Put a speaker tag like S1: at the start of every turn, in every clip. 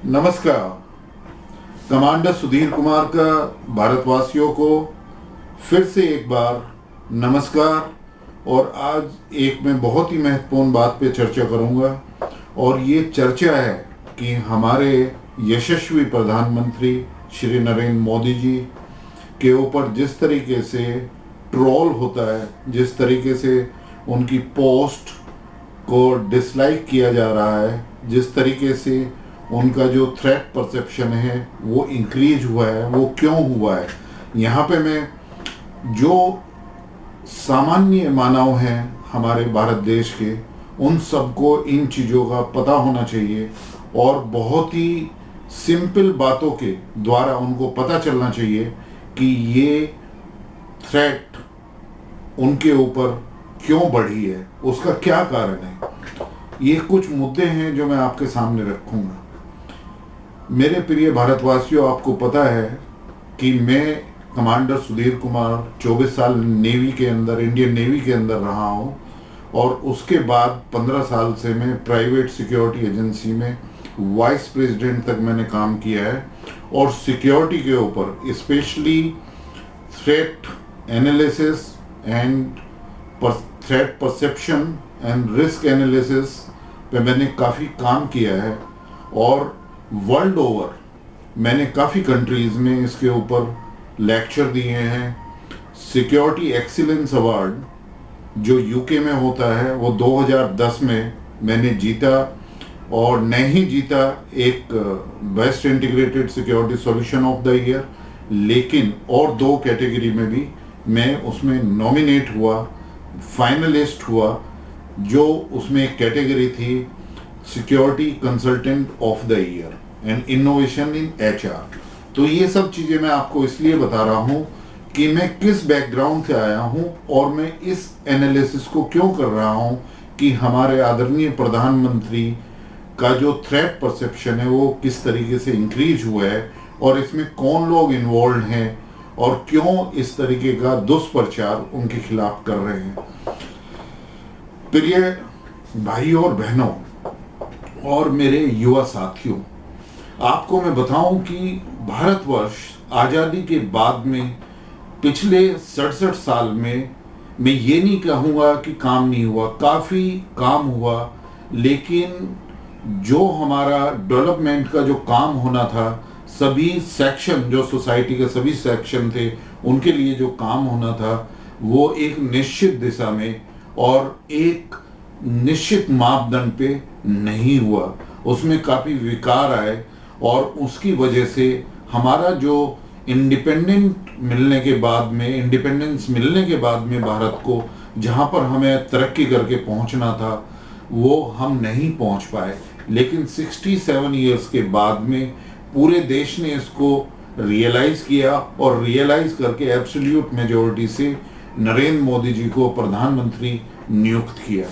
S1: नमस्कार। कमांडर सुधीर कुमार का भारतवासियों को फिर से एक बार नमस्कार। और आज एक मैं बहुत ही महत्वपूर्ण बात पे चर्चा करूंगा, और ये चर्चा है कि हमारे यशस्वी प्रधानमंत्री श्री नरेंद्र मोदी जी के ऊपर जिस तरीके से ट्रोल होता है, जिस तरीके से उनकी पोस्ट को डिसलाइक किया जा रहा है, जिस तरीके से उनका जो थ्रेट परसेप्शन है वो इंक्रीज हुआ है, वो क्यों हुआ है। यहाँ पे मैं जो सामान्य मानव हैं हमारे भारत देश के, उन सबको इन चीज़ों का पता होना चाहिए और बहुत ही सिंपल बातों के द्वारा उनको पता चलना चाहिए कि ये थ्रेट उनके ऊपर क्यों बढ़ी है, उसका क्या कारण है। ये कुछ मुद्दे हैं जो मैं आपके सामने रखूंगा। मेरे प्रिय भारतवासियों, आपको पता है कि मैं कमांडर सुधीर कुमार 24 साल नेवी के अंदर, इंडियन नेवी के अंदर रहा हूँ, और उसके बाद 15 साल से मैं प्राइवेट सिक्योरिटी एजेंसी में वाइस प्रेसिडेंट तक मैंने काम किया है। और सिक्योरिटी के ऊपर specially threat analysis and threat perception and risk analysis पे मैंने काफ़ी काम किया है। और वर्ल्ड ओवर मैंने काफ़ी कंट्रीज़ में इसके ऊपर लेक्चर दिए हैं। सिक्योरिटी एक्सीलेंस अवार्ड जो यूके में होता है वो 2010 में मैंने जीता, और नहीं जीता एक best integrated security solution of the year, लेकिन और 2 कैटेगरी में भी मैं उसमें नॉमिनेट हुआ, फाइनलिस्ट हुआ। जो उसमें एक कैटेगरी थी security consultant of the year and innovation in HR. तो ये सब चीज़ें मैं आपको इसलिए बता रहा हूँ कि मैं किस बैकग्राउंड से आया हूँ और मैं इस एनालिसिस को क्यों कर रहा हूँ कि हमारे आदरणीय प्रधानमंत्री का जो थ्रेट परसेप्शन है वो किस तरीके से इंक्रीज हुआ है, और इसमें कौन लोग इन्वॉल्व हैं और क्यों इस तरीके का दुष्प्रचार उनके खिलाफ कर रहे हैं। प्रिय भाइयों और बहनों और मेरे युवा साथियों, आपको मैं बताऊं कि भारतवर्ष आज़ादी के बाद में पिछले 67 साल में मैं ये नहीं कहूँगा कि काम नहीं हुआ, काफ़ी काम हुआ, लेकिन जो हमारा डेवलपमेंट का जो काम होना था, सभी सेक्शन जो सोसाइटी के सभी सेक्शन थे उनके लिए जो काम होना था वो एक निश्चित दिशा में और एक निश्चित मापदंड पे नहीं हुआ। उसमें काफ़ी विकार आए, और उसकी वजह से हमारा जो इंडिपेंडेंस मिलने के बाद में भारत को जहाँ पर हमें तरक्की करके पहुँचना था वो हम नहीं पहुँच पाए। लेकिन 67 इयर्स के बाद में पूरे देश ने इसको रियलाइज़ किया, और रियलाइज़ करके एब्सोल्यूट मेजॉरिटी से नरेंद्र मोदी जी को प्रधानमंत्री नियुक्त किया।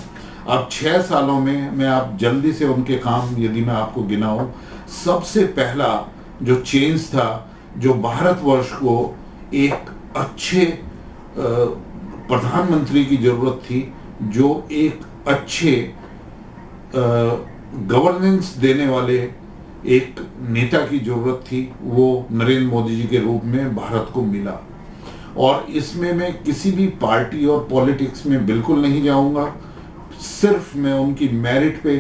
S1: अब 6 सालों में मैं आप जल्दी से उनके काम यदि मैं आपको गिनाऊं, सबसे पहला जो चेंज था, जो भारतवर्ष को एक अच्छे प्रधानमंत्री की ज़रूरत थी, जो एक अच्छे गवर्नेंस देने वाले एक नेता की ज़रूरत थी, वो नरेंद्र मोदी जी के रूप में भारत को मिला। और इसमें मैं किसी भी पार्टी और पॉलिटिक्स में बिल्कुल नहीं जाऊंगा, सिर्फ मैं उनकी मेरिट पे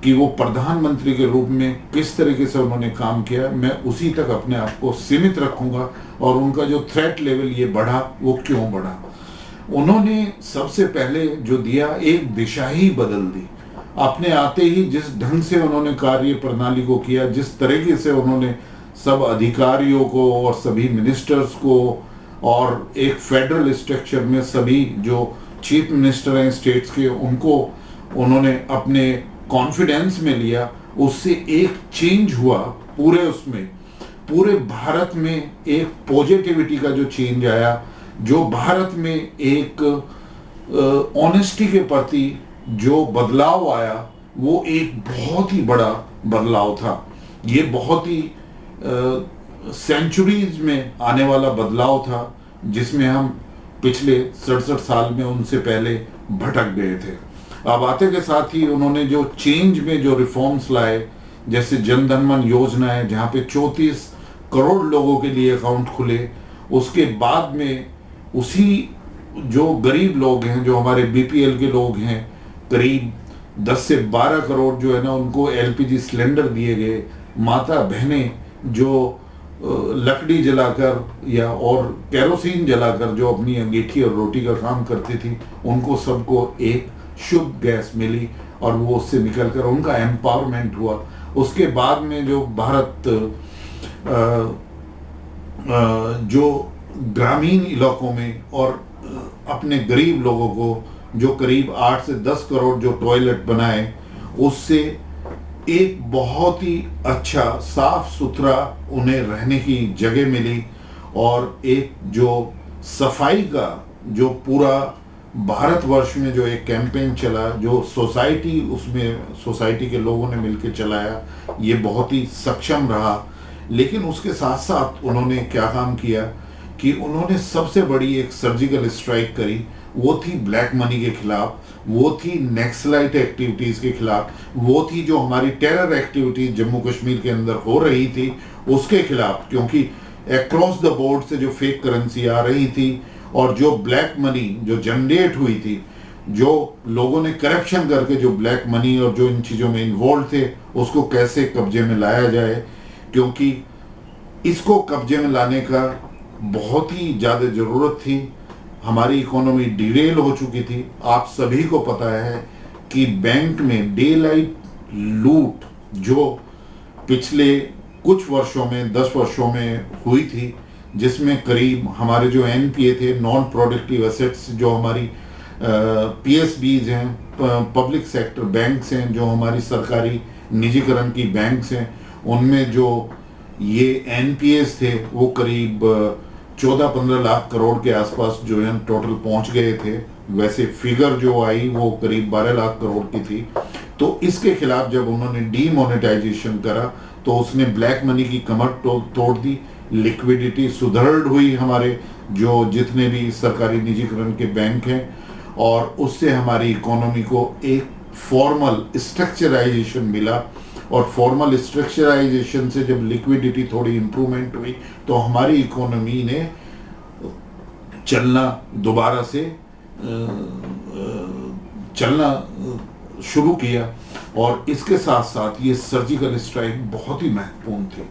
S1: कि वो प्रधानमंत्री के रूप में किस तरीके से उन्होंने काम किया, मैं उसी तक अपने आप को सीमित रखूंगा। और उनका जो थ्रेट लेवल ये बढ़ा, वो क्यों बढ़ा। उन्होंने सबसे पहले जो दिया, एक दिशा ही बदल दी। अपने आते ही जिस ढंग से उन्होंने कार्य प्रणाली को किया, जिस तरीके से उन्होंने सब अधिकारियों को और सभी मिनिस्टर्स को और एक फेडरल स्ट्रक्चर में सभी जो चीफ मिनिस्टर हैं स्टेट्स के, उनको उन्होंने अपने कॉन्फिडेंस में लिया, उससे एक चेंज हुआ पूरे भारत में एक पॉजिटिविटी का जो चेंज आया, जो भारत में एक ऑनेस्टी के प्रति जो बदलाव आया, वो एक बहुत ही बड़ा बदलाव था। ये बहुत ही सेंचुरीज में आने वाला बदलाव था, जिसमें हम पिछले 67 साल में उनसे पहले भटक गए थे। अब आते के साथ ही उन्होंने जो चेंज में जो रिफॉर्म्स लाए, जैसे जन धन मन योजना है जहाँ पे 34 करोड़ लोगों के लिए अकाउंट खुले। उसके बाद में उसी जो गरीब लोग हैं, जो हमारे बीपीएल के लोग हैं, करीब 10 से 12 करोड़ जो है ना उनको एलपीजी सिलेंडर दिए गए। माता बहनें जो लकड़ी जलाकर या और केरोसिन जलाकर जो अपनी अंगीठी और रोटी का काम करती थी, उनको सबको एक शुद्ध गैस मिली और वो उससे निकलकर उनका एम्पावरमेंट हुआ। उसके बाद में जो भारत जो ग्रामीण इलाकों में और अपने गरीब लोगों को जो करीब 8 से 10 करोड़ जो टॉयलेट बनाए, उससे एक बहुत ही अच्छा साफ सुथरा उन्हें रहने की जगह मिली। और एक जो सफाई का जो पूरा भारतवर्ष में जो एक कैंपेन चला, जो सोसाइटी उसमें सोसाइटी के लोगों ने मिलकर चलाया, ये बहुत ही सक्षम रहा। लेकिन उसके साथ साथ उन्होंने क्या काम किया कि उन्होंने सबसे बड़ी एक सर्जिकल स्ट्राइक करी। वो थी ब्लैक मनी के खिलाफ, वो थी नक्सलाइट एक्टिविटीज के खिलाफ, वो थी जो हमारी टेरर एक्टिविटीज जम्मू कश्मीर के अंदर हो रही थी उसके खिलाफ। क्योंकि अक्रॉस द बोर्ड से जो फेक करेंसी आ रही थी और जो ब्लैक मनी जो जनरेट हुई थी, जो लोगों ने करप्शन करके जो ब्लैक मनी और जो इन चीज़ों में इन्वॉल्व थे, उसको कैसे कब्जे में लाया जाए। क्योंकि इसको कब्जे में लाने का बहुत ही ज़्यादा ज़रूरत थी। हमारी इकोनॉमी डिरेल हो चुकी थी। आप सभी को पता है कि बैंक में डे लाइट लूट जो पिछले कुछ वर्षों में 10 वर्षों में हुई थी, जिसमें करीब हमारे जो एनपीए थे, नॉन प्रोडक्टिव एसेट्स, जो हमारी पीएसबीज हैं, पब्लिक सेक्टर बैंक्स हैं, जो हमारी सरकारी निजीकरण की बैंक्स हैं, उनमें जो ये एनपीएस थे वो करीब 14-15 लाख करोड़ के आसपास जो है टोटल पहुंच गए थे। वैसे फिगर जो आई वो करीब 12 लाख करोड़ की थी। तो इसके खिलाफ जब उन्होंने डीमोनेटाइजेशन करा तो उसने ब्लैक मनी की कमर तोड़ दी, लिक्विडिटी सुदृढ़ हुई हमारे जो जितने भी सरकारी निजीकरण के बैंक हैं, और उससे हमारी इकोनॉमी को एक फॉर्मल स्ट्रक्चराइजेशन मिला। और फॉर्मल स्ट्रक्चराइजेशन से जब लिक्विडिटी थोड़ी इंप्रूवमेंट हुई तो हमारी इकोनॉमी ने चलना दोबारा से चलना शुरू किया। और इसके साथ साथ ये सर्जिकल स्ट्राइक बहुत ही महत्वपूर्ण थी।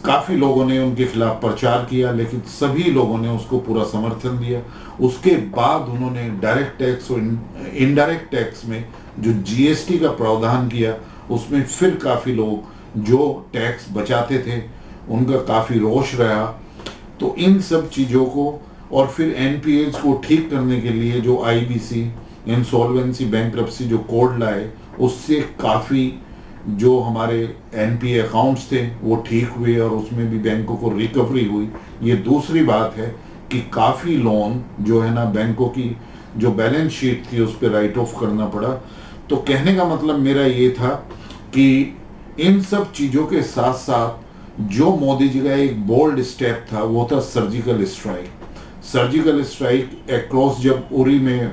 S1: काफ़ी लोगों ने उनके खिलाफ प्रचार किया, लेकिन सभी लोगों ने उसको पूरा समर्थन दिया। उसके बाद उन्होंने डायरेक्ट टैक्स और इनडायरेक्ट टैक्स में जो जीएसटी का प्रावधान किया, उसमें फिर काफ़ी लोग जो टैक्स बचाते थे उनका काफ़ी रोष रहा। तो इन सब चीज़ों को और फिर एनपीएस को ठीक करने के लिए जो आईबीसी इंसॉल्वेंसी बैंक्रप्सी जो कोड लाए, उससे काफ़ी जो हमारे एनपीए अकाउंट्स थे वो ठीक हुए और उसमें भी बैंकों को रिकवरी हुई। ये दूसरी बात है कि काफ़ी लोन जो है ना बैंकों की जो बैलेंस शीट थी उस पर राइट ऑफ करना पड़ा। तो कहने का मतलब मेरा ये था कि इन सब चीज़ों के साथ साथ जो मोदी जी का एक बोल्ड स्टेप था वो था surgical strike. Surgical strike across जब उरी में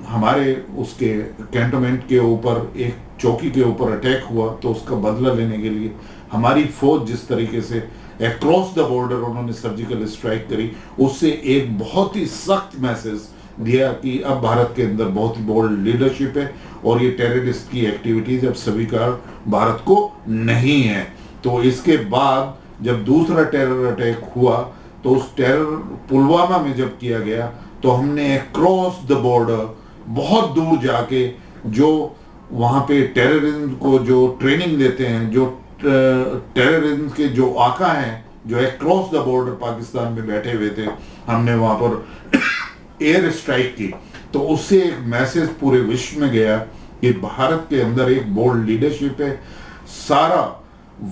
S1: हमारे उसके कैंटोनमेंट के ऊपर एक चौकी के ऊपर अटैक हुआ, तो उसका बदला लेने के लिए हमारी फौज जिस तरीके से अक्रॉस द बॉर्डर उन्होंने सर्जिकल स्ट्राइक करी, उससे एक बहुत ही सख्त मैसेज दिया कि अब भारत के अंदर बहुत ही बोल्ड लीडरशिप है और ये टेररिस्ट की एक्टिविटीज अब स्वीकार भारत को नहीं है। तो इसके बाद जब दूसरा टेरर अटैक हुआ तो उस टेरर पुलवामा में जब किया गया तो हमने अक्रॉस द बॉर्डर बहुत दूर जाके जो वहाँ पे टेररिज्म को जो ट्रेनिंग देते हैं, जो टेररिज्म के जो आका हैं जो अक्रॉस द बॉर्डर पाकिस्तान में बैठे हुए थे, हमने वहाँ पर एयर स्ट्राइक की। तो उससे एक मैसेज पूरे विश्व में गया कि भारत के अंदर एक बोल्ड लीडरशिप है। सारा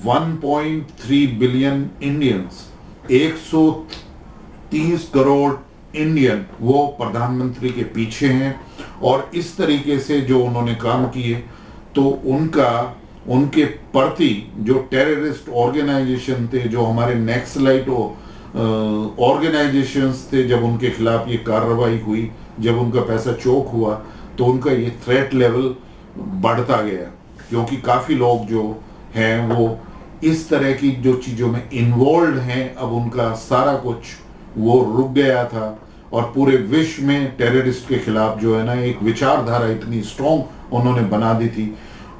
S1: 1.3 बिलियन इंडियंस, 130 करोड़ इंडियन वो प्रधानमंत्री के पीछे हैं। और इस तरीके से जो उन्होंने काम किए तो उनके प्रति जो टेररिस्ट ऑर्गेनाइजेशन थे, जो हमारे नक्सलाइट ऑर्गेनाइजेशंस थे, जब उनके खिलाफ ये कार्रवाई हुई, जब उनका पैसा चोक हुआ तो उनका ये थ्रेट लेवल बढ़ता गया। क्योंकि काफ़ी लोग जो हैं वो इस तरह की जो चीज़ों में इन्वॉल्व हैं, अब उनका सारा कुछ वो रुक गया था। और पूरे विश्व में टेररिस्ट के खिलाफ जो है ना एक विचारधारा इतनी स्ट्रॉन्ग उन्होंने बना दी थी।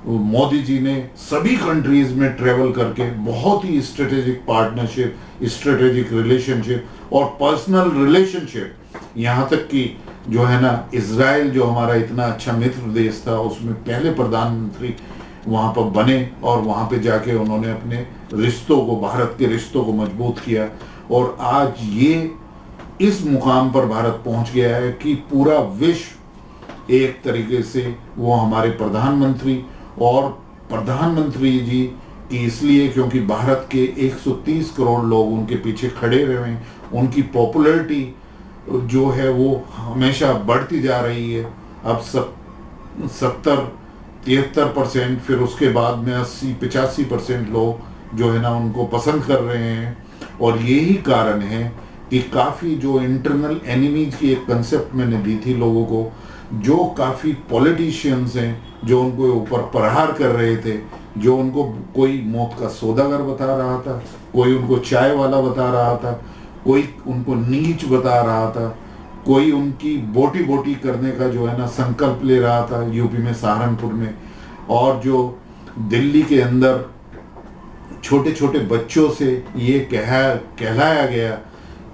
S1: मोदी जी ने सभी कंट्रीज में ट्रेवल करके बहुत ही स्ट्रेटेजिक पार्टनरशिप, स्ट्रेटेजिक रिलेशनशिप और पर्सनल रिलेशनशिप, यहाँ तक कि जो है ना इजराइल जो हमारा इतना अच्छा मित्र देश था, उसमें पहले प्रधानमंत्री वहाँ पर बने और वहाँ पे जाके उन्होंने अपने रिश्तों को, भारत के रिश्तों को मजबूत किया। और आज ये इस मुकाम पर भारत पहुँच गया है कि पूरा विश्व एक तरीके से वो हमारे प्रधानमंत्री, और प्रधानमंत्री जी की इसलिए क्योंकि भारत के 130 करोड़ लोग उनके पीछे खड़े रहे हैं, उनकी पॉपुलैरिटी जो है वो हमेशा बढ़ती जा रही है। अब 70-73%, फिर उसके बाद में 80-85% लोग जो है ना उनको पसंद कर रहे हैं। और यही कारण है कि काफ़ी जो इंटरनल एनिमीज की एक कंसेप्ट मैंने दी थी लोगों को, जो काफ़ी पॉलिटिशियंस हैं जो उनको ऊपर प्रहार कर रहे थे, जो उनको कोई मौत का सौदागर बता रहा था, कोई उनको चाय वाला बता रहा था, कोई उनको नीच बता रहा था, कोई उनकी बोटी बोटी करने का जो है ना संकल्प ले रहा था यूपी में, सहारनपुर में। और जो दिल्ली के अंदर छोटे छोटे बच्चों से ये कहलाया गया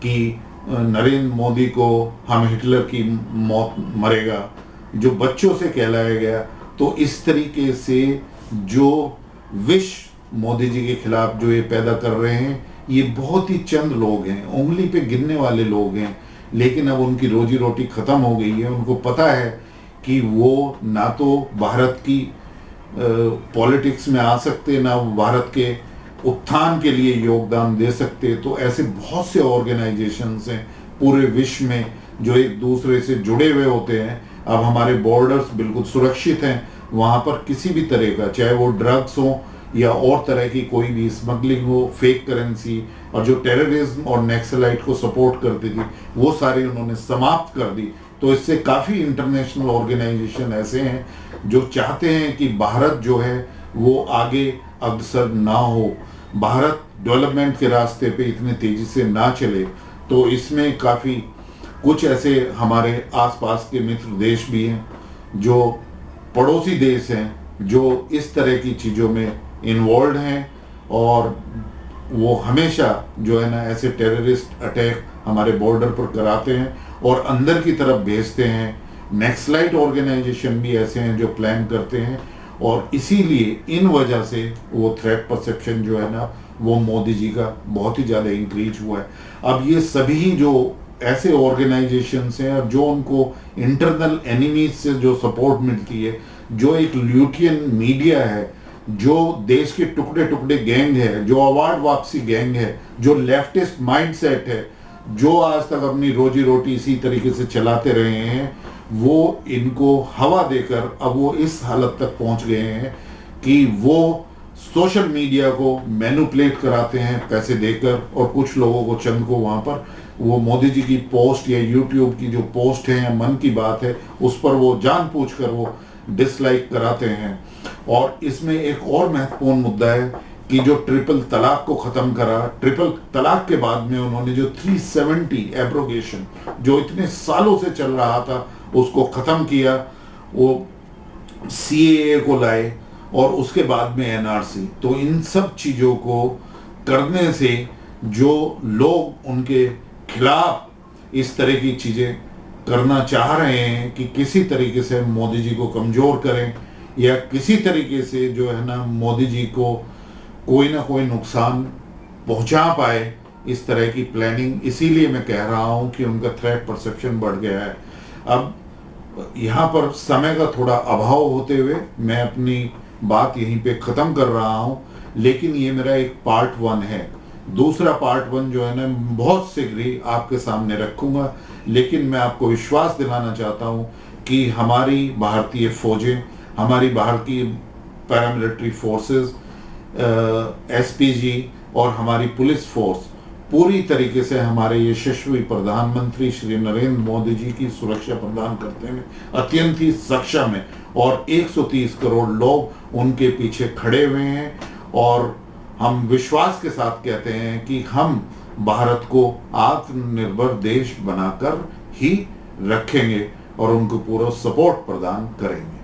S1: कि नरेंद्र मोदी को हम हिटलर की मौत मरेगा, जो बच्चों से कहलाया गया। तो इस तरीके से जो विष मोदी जी के खिलाफ जो ये पैदा कर रहे हैं, ये बहुत ही चंद लोग हैं, उंगली पे गिनने वाले लोग हैं। लेकिन अब उनकी रोजी रोटी खत्म हो गई है। उनको पता है कि वो ना तो भारत की पॉलिटिक्स में आ सकते, ना भारत के उत्थान के लिए योगदान दे सकते। तो ऐसे बहुत से ऑर्गेनाइजेशंस हैं पूरे विश्व में जो एक दूसरे से जुड़े हुए होते हैं। अब हमारे बॉर्डर्स बिल्कुल सुरक्षित हैं, वहाँ पर किसी भी तरह का, चाहे वो ड्रग्स हो या और तरह की कोई भी स्मगलिंग हो, फेक करेंसी, और जो टेररिज्म और नक्सलाइट को सपोर्ट करती थी, वो सारी उन्होंने समाप्त कर दी। तो इससे काफ़ी इंटरनेशनल ऑर्गेनाइजेशन ऐसे हैं जो चाहते हैं कि भारत जो है वो आगे अग्रसर ना हो, भारत डेवलपमेंट के रास्ते पे इतनी तेज़ी से ना चले। तो इसमें काफ़ी कुछ ऐसे हमारे आसपास के मित्र देश भी हैं, जो पड़ोसी देश हैं, जो इस तरह की चीज़ों में इन्वॉल्व हैं, और वो हमेशा जो है ना ऐसे टेररिस्ट अटैक हमारे बॉर्डर पर कराते हैं और अंदर की तरफ भेजते हैं। नक्सलाइट ऑर्गेनाइजेशन भी ऐसे हैं जो प्लान करते हैं, और इसीलिए इन वजह से वो थ्रेट परसेप्शन जो है ना वो मोदी जी का बहुत ही ज़्यादा इंक्रीज हुआ है। अब ये सभी जो ऐसे ऑर्गेनाइजेशंस हैं और जो उनको इंटरनल एनिमीज से जो सपोर्ट मिलती है, जो एक ल्यूटियन मीडिया है, जो देश के टुकड़े टुकड़े गैंग है, जो अवार्ड वापसी गैंग है, जो लेफ्टिस्ट माइंडसेट है, जो आज तक अपनी रोजी रोटी इसी तरीके से चलाते रहे हैं, वो इनको हवा देकर अब वो इस हालत तक पहुंच गए हैं कि वो सोशल मीडिया को मैनिपुलेट कराते हैं पैसे देकर, और कुछ लोगों को, चंद को, वहाँ पर वो मोदी जी की पोस्ट या यूट्यूब की जो पोस्ट है या मन की बात है उस पर वो जानबूझकर वो डिसलाइक कराते हैं। और इसमें एक और महत्वपूर्ण मुद्दा है कि जो ट्रिपल तलाक को ख़त्म करा, ट्रिपल तलाक के बाद में उन्होंने जो 370 एब्रोगेशन जो इतने सालों से चल रहा था उसको ख़त्म किया, वो सीएए को लाए, और उसके बाद में एनआरसी। तो इन सब चीज़ों को करने से जो लोग उनके खिलाफ इस तरह की चीज़ें करना चाह रहे हैं कि किसी तरीके से मोदी जी को कमज़ोर करें या किसी तरीके से जो है ना मोदी जी को कोई ना कोई नुकसान पहुंचा पाए, इस तरह की प्लानिंग, इसीलिए मैं कह रहा हूं कि उनका थ्रेट परसेप्शन बढ़ गया है। अब यहाँ पर समय का थोड़ा अभाव होते हुए मैं अपनी बात यहीं पे ख़त्म कर रहा हूं, लेकिन ये मेरा एक पार्ट 1 है। दूसरा पार्ट 1 जो है ना बहुत शीघ्र ही आपके सामने रखूंगा। लेकिन मैं आपको विश्वास दिलाना चाहता हूं कि हमारी भारतीय फौजें, हमारी भारतीय पैरामिलिट्री फोर्सेस, एसपीजी और हमारी पुलिस फोर्स पूरी तरीके से हमारे यशस्वी प्रधानमंत्री श्री नरेंद्र मोदी जी की सुरक्षा प्रदान करने में अत्यंत ही सक्षम है और 130 करोड़ लोग उनके पीछे खड़े हुए हैं। और हम विश्वास के साथ कहते हैं कि हम भारत को आत्मनिर्भर देश बनाकर ही रखेंगे और उनको पूरा सपोर्ट प्रदान करेंगे।